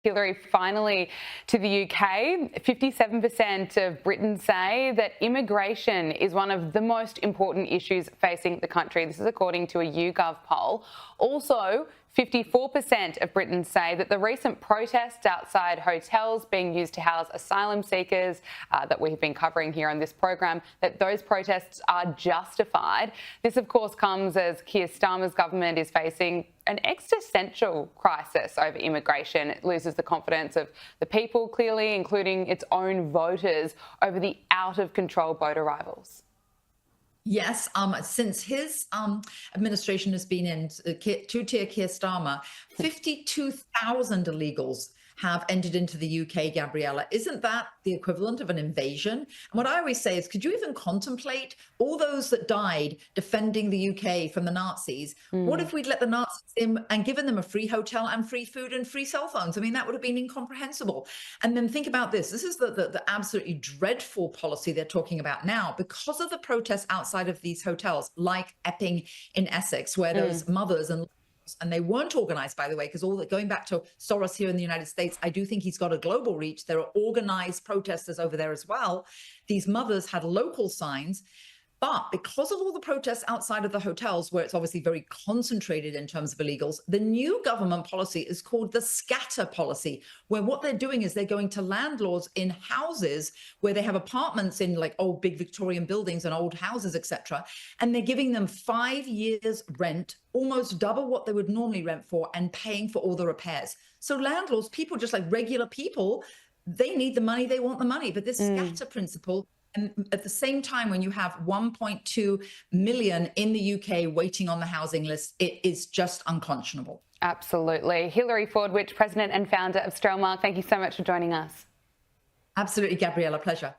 Hilary, finally to the UK, 57% of Britons say that immigration is one of the most important issues facing the country. This is according to a YouGov poll. Also, 54% of Britons say that the recent protests outside hotels being used to house asylum seekers that we have been covering here on this program, that those protests are justified. This, of course, comes as Keir Starmer's government is facing an existential crisis over immigration. It loses the confidence of the people, clearly, including its own voters, over the out-of-control boat arrivals. Yes, since his administration has been in, two-tier Keir Starmer, 52,000 illegals have entered into the UK, Gabriella. Isn't that the equivalent of an invasion? And what I always say is, could you even contemplate all those that died defending the UK from the Nazis? What if we'd let the Nazis in and given them a free hotel and free food and free cell phones? I mean, that would have been incomprehensible. And then think about this. This is the absolutely dreadful policy they're talking about now because of the protests outside of these hotels, like Epping in Essex, where those mothers and they weren't organized, by the way, because going back to Soros here in the United States, I do think he's got a global reach. There are organized protesters over there as well. These mothers had local signs. But because of all the protests outside of the hotels, where it's obviously very concentrated in terms of illegals, the new government policy is called the scatter policy, where what they're doing is they're going to landlords in houses where they have apartments in like old big Victorian buildings and old houses, etc. And they're giving them 5 years rent, almost double what they would normally rent for, and paying for all the repairs. So landlords, people just like regular people, they need the money, they want the money. But this scatter principle, and at the same time, when you have 1.2 million in the UK waiting on the housing list, it is just unconscionable. Absolutely. Hilary Fordwich, President and founder of Strelmark, thank you so much for joining us. Absolutely, Gabriella. Pleasure.